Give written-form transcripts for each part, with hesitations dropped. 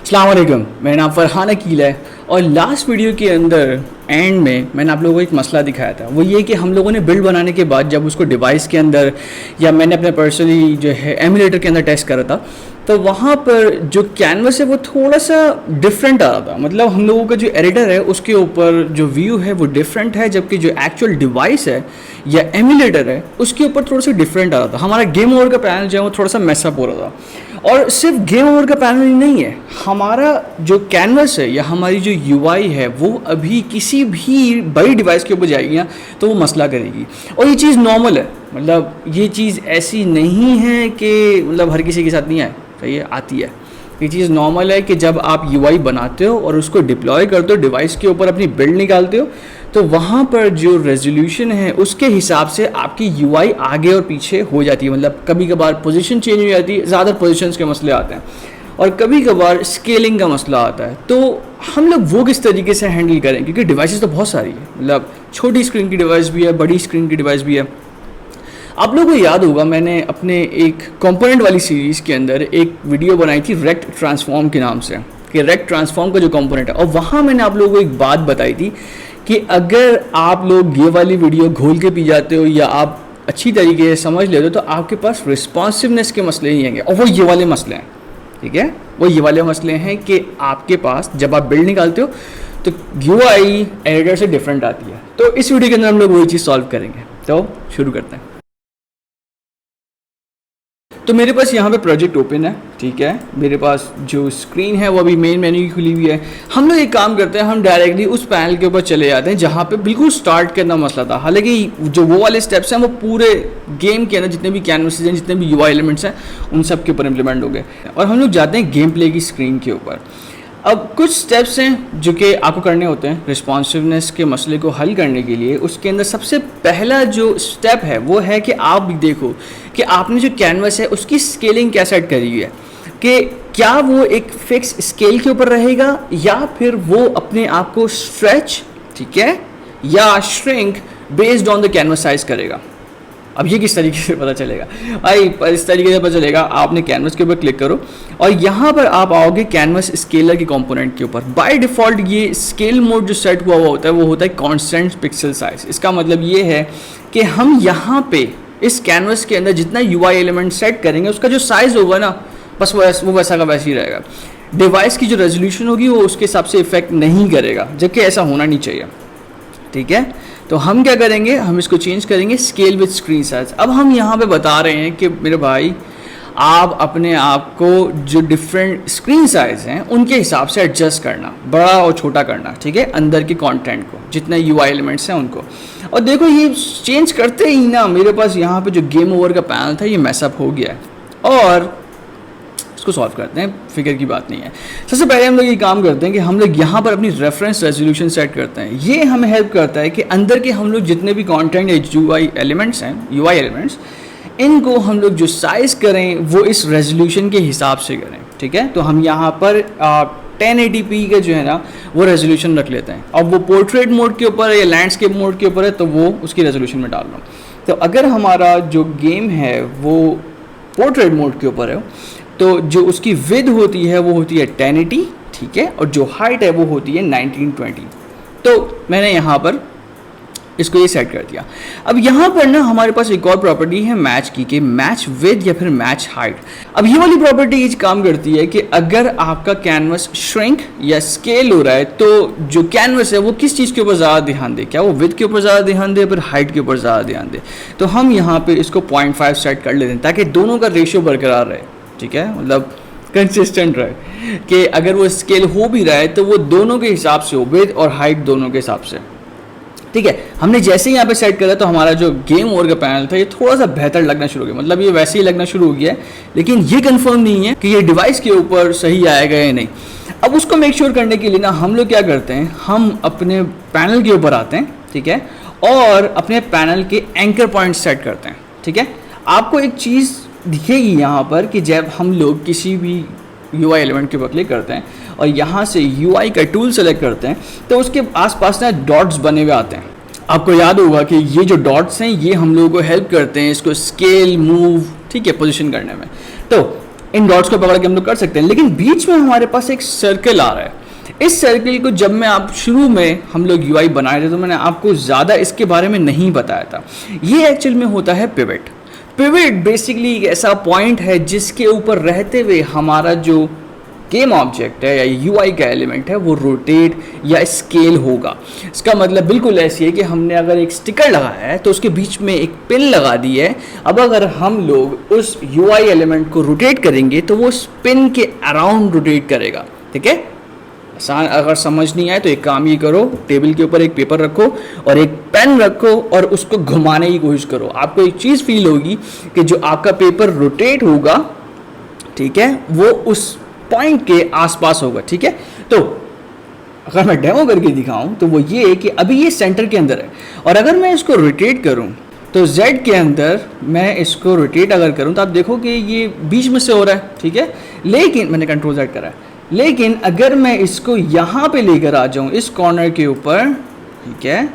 अस्सलाम वालेकुम, मेरा नाम फरहान अकील है और लास्ट वीडियो के अंदर एंड में मैंने आप लोगों को एक मसला दिखाया था। वो ये कि हम लोगों ने बिल्ड बनाने के बाद जब उसको डिवाइस के अंदर या मैंने अपने पर्सनली जो है एमुलेटर के अंदर टेस्ट करा था, तो वहाँ पर जो कैनवस है वो थोड़ा सा डिफरेंट आ रहा था। मतलब हम लोगों का जो एडिटर है उसके ऊपर जो व्यू है वो डिफरेंट है, जबकि जो एक्चुअल डिवाइस है या एमुलेटर है उसके ऊपर थोड़ा सा डिफरेंट आ रहा था। हमारा गेम ओवर का पैनल जो है वो थोड़ा सा मैसअप हो रहा था। और सिर्फ गेम ओवर का पैनल ही नहीं है, हमारा जो कैनवस है या हमारी जो यूआई है वो अभी किसी भी बड़ी डिवाइस के ऊपर जाएगी ना तो वो मसला करेगी। और ये चीज़ नॉर्मल है, मतलब ये चीज़ ऐसी नहीं है कि मतलब हर किसी के साथ नहीं आए, सही है, आती है। ये चीज़ नॉर्मल है कि जब आप यूआई बनाते हो और उसको डिप्लॉय करते हो, डिवाइस के ऊपर अपनी बिल्ड निकालते हो, तो वहाँ पर जो रेजोल्यूशन है उसके हिसाब से आपकी यूआई आगे और पीछे हो जाती है। मतलब कभी कभार पोजीशन चेंज हो जाती है, ज़्यादा पोजीशंस के मसले आते हैं, और कभी कभार स्केलिंग का मसला आता है। तो हम लोग वो किस तरीके से हैंडल करें, क्योंकि डिवाइसेस तो बहुत सारी है, मतलब छोटी स्क्रीन की डिवाइस भी है, बड़ी स्क्रीन की डिवाइस भी है। आप लोगों को याद होगा मैंने अपने एक कंपोनेंट वाली सीरीज़ के अंदर एक वीडियो बनाई थी रेक्ट ट्रांसफॉर्म के नाम से, कि रेक्ट ट्रांसफॉर्म का जो कंपोनेंट है, और वहाँ मैंने आप लोगों को एक बात बताई थी कि अगर आप लोग ये वाली वीडियो घोल के पी जाते हो या आप अच्छी तरीके से समझ लेते हो तो आपके पास रिस्पॉन्सिवनेस के मसले नहीं आएंगे। और वो ये वाले मसले हैं, ठीक है, वो ये वाले मसले हैं कि आपके पास जब आप बिल्ड निकालते हो तो यूआई एडिटर से डिफरेंट आती है। तो इस वीडियो के अंदर हम लोग वही चीज़ सॉल्व करेंगे। तो शुरू करते हैं। तो मेरे पास यहाँ पे प्रोजेक्ट ओपन है, ठीक है, मेरे पास जो स्क्रीन है वो अभी मेन मेन्यू की खुली हुई है। हम लोग एक काम करते हैं, हम डायरेक्टली उस पैनल के ऊपर चले जाते हैं जहाँ पे बिल्कुल स्टार्ट करना मसला था। हालांकि जो वो वाले स्टेप्स हैं वो पूरे गेम के अंदर जितने भी कैनवसेस हैं, जितने भी यूआई एलिमेंट्स हैं, उन सब के ऊपर इम्प्लीमेंट हो गए, और हम लोग जाते हैं गेम प्ले की स्क्रीन के ऊपर। अब कुछ स्टेप्स हैं जो कि आपको करने होते हैं रिस्पॉन्सिवनेस के मसले को हल करने के लिए। उसके अंदर सबसे पहला जो स्टेप है वो है कि आप देखो कि आपने जो कैनवस है उसकी स्केलिंग क्या सेट करी हुई है, कि क्या वो एक फिक्स स्केल के ऊपर रहेगा या फिर वो अपने आप को स्ट्रेच, ठीक है, या shrink based on the canvas size करेगा। अब ये किस तरीके से पता चलेगा भाई? इस तरीके से पता चलेगा, आपने कैनवस के ऊपर क्लिक करो और यहाँ पर आप आओगे कैनवस स्केलर के कंपोनेंट के ऊपर। बाय डिफ़ॉल्ट ये स्केल मोड जो सेट हुआ होता है वो होता है कांस्टेंट पिक्सल साइज। इसका मतलब ये है कि हम यहाँ पे इस कैनवस के अंदर जितना यूआई एलिमेंट सेट करेंगे उसका जो साइज़ होगा ना, बस वो वैसा का वैसे ही रहेगा। डिवाइस की जो रेजोल्यूशन होगी वो उसके हिसाब से इफेक्ट नहीं करेगा, जबकि ऐसा होना नहीं चाहिए, ठीक है। तो हम क्या करेंगे, हम इसको चेंज करेंगे स्केल विद स्क्रीन साइज। अब हम यहाँ पे बता रहे हैं कि मेरे भाई आप अपने आप को जो डिफरेंट स्क्रीन साइज हैं उनके हिसाब से एडजस्ट करना, बड़ा और छोटा करना, ठीक है, अंदर के कंटेंट को, जितने यूआई एलिमेंट्स हैं उनको। और देखो ये चेंज करते ही ना मेरे पास यहाँ पे जो गेम ओवर का पैनल था ये मैसअप हो गया है, और इसको सॉल्व करते हैं, फिक्र की बात नहीं है। सबसे पहले हम लोग ये काम करते हैं कि हम लोग यहाँ पर अपनी रेफरेंस रेजोल्यूशन सेट करते हैं। ये हमें हेल्प करता है कि अंदर के हम लोग जितने भी कंटेंट या यूआई एलिमेंट्स हैं, यूआई एलिमेंट्स, इनको हम लोग जो साइज़ करें वो इस रेजोल्यूशन के हिसाब से करें, ठीक है। तो हम यहाँ पर 1080p का जो है ना वो रेजोल्यूशन रख लेते हैं। अब वो पोर्ट्रेट मोड के ऊपर है या लैंडस्केप मोड के ऊपर है तो वो उसकी रेजोल्यूशन में डाल लो। तो अगर हमारा जो गेम है वो पोर्ट्रेट मोड के ऊपर है तो जो उसकी विड्थ होती है वो होती है 1080, ठीक है, और जो हाइट है वो होती है 1920। तो मैंने यहाँ पर इसको ये सेट कर दिया। अब यहाँ पर ना हमारे पास एक और प्रॉपर्टी है मैच की, कि मैच विड्थ या फिर मैच हाइट। अब ये वाली प्रॉपर्टी ये काम करती है कि अगर आपका कैनवस श्रिंक या स्केल हो रहा है तो जो कैनवस है वो किस चीज़ के ऊपर ज़्यादा ध्यान दे, क्या वो विड्थ के ऊपर ज़्यादा ध्यान दे या फिर हाइट के ऊपर ज़्यादा ध्यान दे। तो हम यहाँ पर इसको 0.5 सेट कर लेते हैं ताकि दोनों का रेशियो बरकरार रहे, ठीक है, मतलब कंसिस्टेंट रहे, कि अगर वो स्केल हो भी रहा है तो वो दोनों के हिसाब से हो, विड्थ और हाइट दोनों के हिसाब से, ठीक है। हमने जैसे ही यहाँ पे सेट करा तो हमारा जो गेम ओवर का पैनल था ये थोड़ा सा बेहतर लगना शुरू हो गया, मतलब ये वैसे ही लगना शुरू हो गया है, लेकिन ये कंफर्म नहीं है कि ये डिवाइस के ऊपर सही आएगा या नहीं। अब उसको मेक श्योर करने के लिए ना हम लोग क्या करते हैं, हम अपने पैनल के ऊपर आते हैं, ठीक है, और अपने पैनल के एंकर पॉइंट सेट करते हैं, ठीक है। आपको एक चीज़ दिखेगी यहाँ पर कि जब हम लोग किसी भी यूआई एलिमेंट के ऊपर क्लिक करते हैं और यहाँ से यूआई का टूल सेलेक्ट करते हैं तो उसके आसपास ना डॉट्स बने हुए आते हैं। आपको याद होगा कि ये जो डॉट्स हैं ये हम लोगों को हेल्प करते हैं इसको स्केल, मूव, ठीक है, पोजीशन करने में। तो इन डॉट्स को पकड़ के हम लोग कर सकते हैं, लेकिन बीच में हमारे पास एक सर्कल आ रहा है। इस सर्कल को जब मैं आप शुरू में हम लोग यूआई बनाए थे तो मैंने आपको ज़्यादा इसके बारे में नहीं बताया था। ये एक्चुअल में होता है पिवट। पिवट बेसिकली एक ऐसा पॉइंट है जिसके ऊपर रहते हुए हमारा जो गेम ऑब्जेक्ट है या यूआई का एलिमेंट है वो रोटेट या स्केल होगा। इसका मतलब बिल्कुल ऐसी है कि हमने अगर एक स्टिकर लगाया है तो उसके बीच में एक पिन लगा दी है। अब अगर हम लोग उस यूआई एलिमेंट को रोटेट करेंगे तो वो उस पिन के अराउंड रोटेट करेगा। ठीक है, आसान। अगर समझ नहीं आए तो एक काम ये करो, टेबल के ऊपर एक पेपर रखो और एक पेन रखो और उसको घुमाने की कोशिश करो। आपको एक चीज़ फील होगी कि जो आपका पेपर रोटेट होगा, ठीक है, वो उस पॉइंट के आसपास होगा। ठीक है, तो अगर मैं डेमो करके दिखाऊं तो वो ये है कि अभी ये सेंटर के अंदर है और अगर मैं इसको रोटेट करूं तो Z के अंदर मैं इसको रोटेट अगर करूं तो आप देखो कि ये बीच में से हो रहा है। ठीक है, लेकिन मैंने कंट्रोल Z करा है, लेकिन अगर मैं इसको यहाँ पे लेकर आ जाऊँ इस कॉर्नर के ऊपर, ठीक है,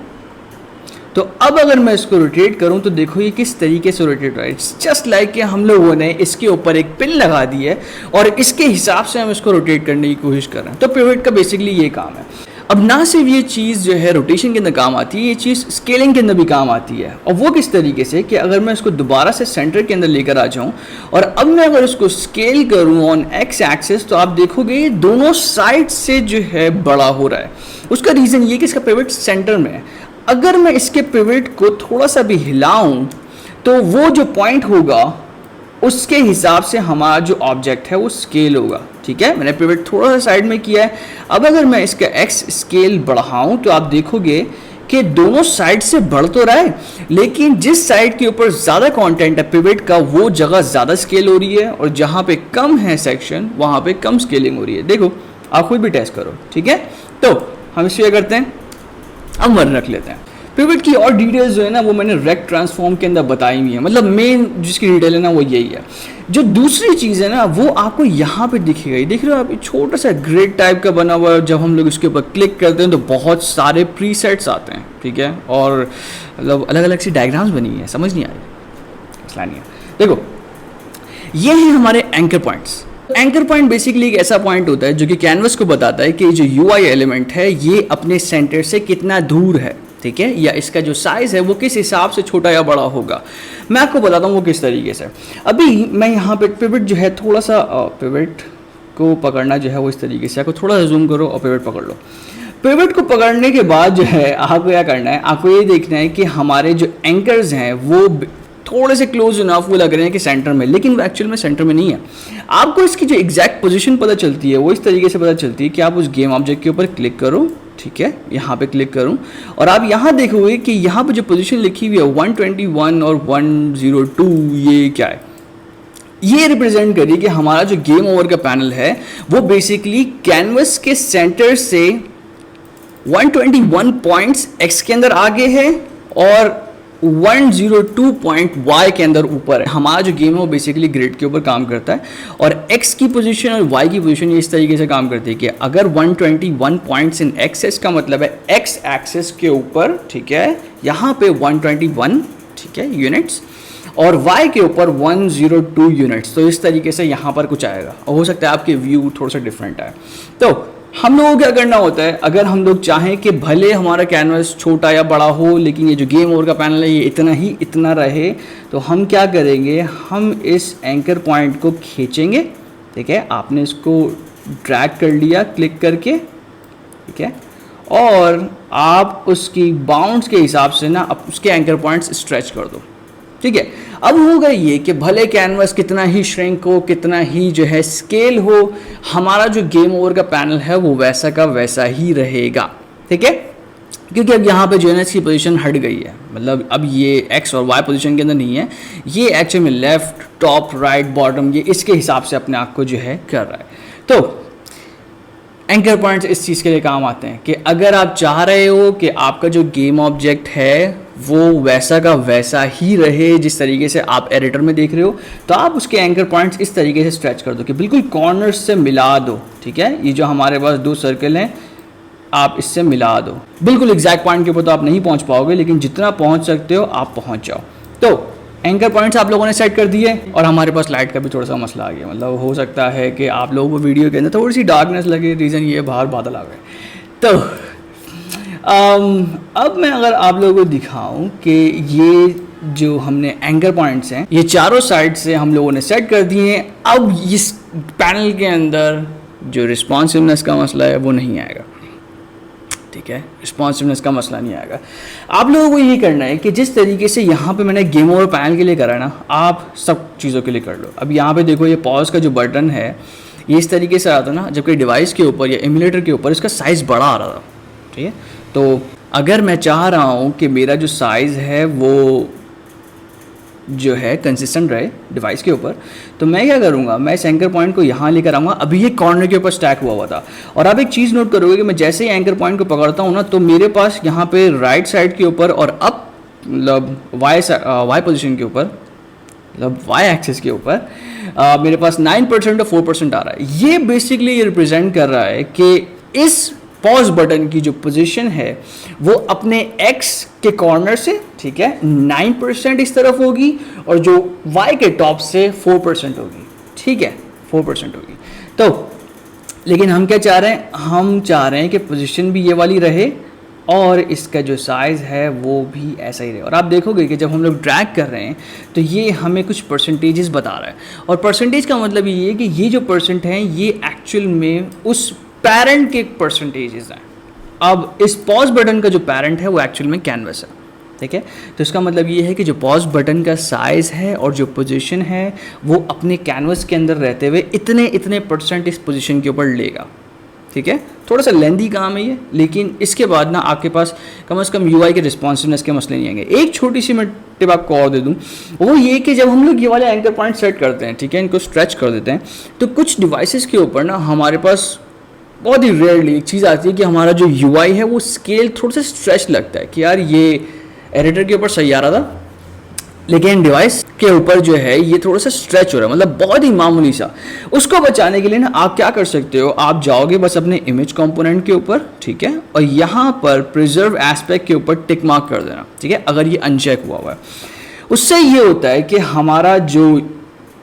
तो अब अगर मैं इसको रोटेट करूं तो देखो ये किस तरीके से रोटेट हो रहा है। इट्स जस्ट लाइक कि हम लोगों ने इसके ऊपर एक पिन लगा दी है और इसके हिसाब से हम इसको रोटेट करने की कोशिश कर रहे हैं। तो पिवट का बेसिकली ये काम है। अब ना सिर्फ ये चीज़ जो है रोटेशन के अंदर काम आती है, ये चीज़ स्केलिंग के अंदर भी काम आती है। और वो किस तरीके से कि अगर मैं इसको दोबारा से सेंटर के अंदर लेकर आ जाऊं और अब मैं अगर इसको स्केल करूं ऑन एक्स एक्सिस तो आप देखोगे ये दोनों साइड से जो है बड़ा हो रहा है। उसका रीज़न ये कि इसका पिवट सेंटर में है। अगर मैं इसके पिवट को थोड़ा सा भी हिलाऊं तो वो जो पॉइंट होगा उसके हिसाब से हमारा जो ऑब्जेक्ट है वो स्केल होगा। ठीक है, मैंने पिवट थोड़ा सा साइड में किया है। अब अगर मैं इसका एक्स स्केल बढ़ाऊं तो आप देखोगे कि दोनों साइड से बढ़ तो रहा है, लेकिन जिस साइड के ऊपर ज़्यादा कंटेंट है पिवट का वो जगह ज़्यादा स्केल हो रही है और जहाँ पे कम है सेक्शन वहाँ पे कम स्केलिंग हो रही है। देखो, आप खुद भी टेस्ट करो। ठीक है, तो हम इसको करते हैं, अब वन रख लेते हैं। पिवट की और डिटेल्स जो है ना वो मैंने रेक्ट ट्रांसफॉर्म के अंदर बताई हुई है, मतलब मेन जिसकी डिटेल है ना वो यही है। जो दूसरी चीज़ है ना वो आपको यहाँ पे दिखेगा, देख रहे हो आप, छोटा सा ग्रिड टाइप का बना हुआ है। जब हम लोग इसके ऊपर क्लिक करते हैं तो बहुत सारे प्रीसेट्स आते हैं। ठीक है, और मतलब अलग अलग सी डायग्राम्स बनी है, समझ नहीं आ रही, मसला नहीं है। देखो, ये हैं हमारे anchor points. Anchor point basically एक ऐसा पॉइंट होता है जो कि कैनवस को बताता है कि जो यूआई एलिमेंट है ये अपने सेंटर से कितना दूर है। ठीक है, या इसका जो साइज़ है वो किस हिसाब से छोटा या बड़ा होगा। मैं आपको बताता हूँ वो किस तरीके से। अभी मैं यहाँ पे पिवट जो है थोड़ा सा पिवट को पकड़ना जो है वो इस तरीके से, आपको थोड़ा सा जूम करो और पिवट पकड़ लो। पिवट को पकड़ने के बाद जो है आपको क्या करना है, आपको ये देखना है कि हमारे जो एंकर्स हैं वो थोड़े से क्लोज इनफ वो लग रहे हैं कि सेंटर में, लेकिन वो एक्चुअल में सेंटर में नहीं है। आपको इसकी जो एग्जैक्ट पोजीशन पता चलती है वो इस तरीके से पता चलती है कि आप उस गेम ऑब्जेक्ट के ऊपर क्लिक करो। ठीक है, यहाँ पे क्लिक करूँ और आप यहाँ देखोगे कि यहाँ पे जो पोजीशन लिखी हुई है 121 और 102, ये क्या है, ये रिप्रेजेंट करिए कि हमारा जो गेम ओवर का पैनल है वो बेसिकली कैनवस के सेंटर से 121 पॉइंट्स एक्स के अंदर आगे है और 102 पॉइंट वाई के अंदर ऊपर है। हमारा जो गेम है वो बेसिकली ग्रिड के ऊपर काम करता है और एक्स की पोजीशन और वाई की पोजीशन ये इस तरीके से काम करती है कि अगर 121 पॉइंट्स इन एक्सेस का मतलब है एक्स एक्सेस के ऊपर, ठीक है, यहाँ पे 121, ठीक है, यूनिट्स और y के ऊपर 102 यूनिट्स। तो इस तरीके से यहाँ पर कुछ आएगा और हो सकता है आपके व्यू थोड़ा सा डिफरेंट है। तो हम लोगों को क्या करना होता है, अगर हम लोग चाहें कि भले हमारा कैनवस छोटा या बड़ा हो लेकिन ये जो गेम ओवर का पैनल है ये इतना ही इतना रहे, तो हम क्या करेंगे, हम इस एंकर पॉइंट को खींचेंगे। ठीक है, आपने इसको ड्रैग कर लिया क्लिक करके, ठीक है, और आप उसकी बाउंड्स के हिसाब से ना उसके एंकर पॉइंट्स स्ट्रेच कर दो। ठीक है, अब होगा ये कि भले कैनवस कितना ही श्रिंक हो, कितना ही जो है स्केल हो, हमारा जो गेम ओवर का पैनल है वो वैसा का वैसा ही रहेगा। ठीक है, क्योंकि अब यहाँ पे जो है ना इसकी पोजीशन हट गई है, मतलब अब ये एक्स और वाई पोजीशन के अंदर नहीं है, ये एक्चुअली में लेफ्ट, टॉप, राइट, बॉटम, ये इसके हिसाब से अपने आप को जो है कर रहा है। तो एंकर पॉइंट्स इस चीज़ के लिए काम आते हैं कि अगर आप चाह रहे हो कि आपका जो गेम ऑब्जेक्ट है वो वैसा का वैसा ही रहे जिस तरीके से आप एडिटर में देख रहे हो, तो आप उसके एंकर पॉइंट्स इस तरीके से स्ट्रेच कर दो कि बिल्कुल कॉर्नर्स से मिला दो। ठीक है, ये जो हमारे पास दो सर्कल हैं आप इससे मिला दो। बिल्कुल एग्जैक्ट पॉइंट के ऊपर तो आप नहीं पहुंच पाओगे, लेकिन जितना पहुंच सकते हो आप पहुंच जाओ। तो एंकर पॉइंट्स आप लोगों ने सेट कर दिए और हमारे पास लाइट का भी थोड़ा सा मसला आ गया। मतलब हो सकता है कि आप लोगों को वीडियो के अंदर थोड़ी सी डार्कनेस लगे, रीज़न ये बाहर बादल आ गए। तो अब मैं अगर आप लोगों को दिखाऊं कि ये जो हमने एंकर पॉइंट्स हैं ये चारों साइड से हम लोगों ने सेट कर दिए हैं। अब इस पैनल के अंदर जो रिस्पॉन्सिवनेस का मसला है वो नहीं आएगा, ठीक है, रिस्पॉन्सिवनेस का मसला नहीं आएगा। आप लोगों को ये करना है कि जिस तरीके से यहाँ पे मैंने गेम ओवर पैनल के लिए करा ना, आप सब चीज़ों के लिए कर लो। अब यहाँ पे देखो ये पॉज का जो बटन है ये इस तरीके से आता ना, जबकि डिवाइस के ऊपर या एमुलेटर के ऊपर इसका साइज़ बड़ा आ रहा था, ठीक है। तो अगर मैं चाह रहा हूँ कि मेरा जो साइज़ है वो जो है कंसिस्टेंट रहे डिवाइस के ऊपर, तो मैं क्या करूँगा, मैं इस एंकर पॉइंट को यहाँ लेकर आऊँगा। अभी ये कॉर्नर के ऊपर स्टैक हुआ था और आप एक चीज़ नोट करोगे कि मैं जैसे ही एंकर पॉइंट को पकड़ता हूँ ना, तो मेरे पास यहाँ पे राइट साइड के ऊपर और अप मतलब वाई पोजीशन के ऊपर, मतलब वाई एक्सिस के ऊपर मेरे पास 9% और 4% आ रहा है। ये बेसिकली ये रिप्रेजेंट कर रहा है कि इस पॉज बटन की जो पोजीशन है वो अपने एक्स के कॉर्नर से, ठीक है, 9% इस तरफ होगी और जो वाई के टॉप से 4% होगी, ठीक है, 4% होगी। तो लेकिन हम क्या चाह रहे हैं, हम चाह रहे हैं कि पोजीशन भी ये वाली रहे और इसका जो साइज़ है वो भी ऐसा ही रहे। और आप देखोगे कि जब हम लोग ड्रैग कर रहे हैं तो ये हमें कुछ परसेंटेजेस बता रहा है, और परसेंटेज का मतलब ये है कि ये जो परसेंट हैं ये एक्चुअल में उस पैरेंट के परसेंटेजेस हैं। अब इस पॉज बटन का जो पैरेंट है वो एक्चुअल में कैनवस है, ठीक है। तो इसका मतलब ये है कि जो पॉज बटन का साइज़ है और जो पोजीशन है वो अपने कैनवस के अंदर रहते हुए इतने परसेंट इस पोजीशन के ऊपर लेगा, ठीक है। थोड़ा सा लेंदी काम है ये, लेकिन इसके बाद ना आपके पास कम से कम यूआई के रिस्पॉन्सिवनेस के मसले नहीं आएंगे। एक छोटी सी मैं टिप आपको और दे दूं, वो ये कि जब हम लोग ये वाले एंकर पॉइंट सेट करते हैं, ठीक है, इनको स्ट्रेच कर देते हैं, तो कुछ डिवाइसेस के ऊपर ना हमारे पास बहुत ही रेयरली एक चीज़ आती है कि हमारा जो यूआई है वो स्केल थोड़ा सा स्ट्रेच लगता है कि यार ये एडिटर के ऊपर सही आ रहा था लेकिन डिवाइस के ऊपर जो है ये थोड़ा सा स्ट्रेच हो रहा है, मतलब बहुत ही मामूली सा। उसको बचाने के लिए ना आप क्या कर सकते हो, आप जाओगे बस अपने इमेज कंपोनेंट के ऊपर, ठीक है, और यहाँ पर प्रिजर्व एस्पेक्ट के ऊपर टिक मार्क कर देना, ठीक है, अगर ये अनचेक हुआ हुआ है। उससे ये होता है कि हमारा जो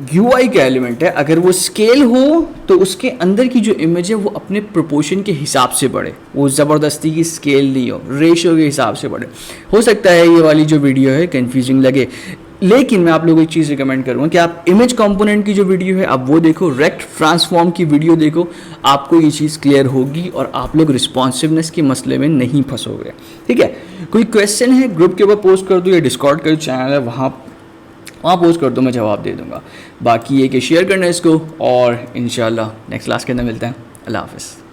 UI का एलिमेंट है अगर वो स्केल हो तो उसके अंदर की जो इमेज है वो अपने प्रोपोर्शन के हिसाब से बढ़े, वो ज़बरदस्ती की स्केल नहीं हो, रेशियो के हिसाब से बढ़े। हो सकता है ये वाली जो वीडियो है कंफ्यूजिंग लगे, लेकिन मैं आप लोगों को एक चीज़ रिकमेंड करूँगा कि आप इमेज कंपोनेंट की जो वीडियो है आप वो देखो, रेक्ट ट्रांसफॉर्म की वीडियो देखो, आपको ये चीज़ क्लियर होगी और आप लोग रिस्पॉन्सिवनेस के मसले में नहीं फंसोगे, ठीक है। कोई क्वेश्चन है ग्रुप के ऊपर पोस्ट कर दो या डिस्कॉर्ड का चैनल है वहाँ पोस्ट कर दो, मैं जवाब दे दूंगा। बाकी ये कि शेयर करना इसको और इंशाल्लाह नेक्स्ट क्लास के अंदर मिलते हैं। अल्लाह हाफ़िज़।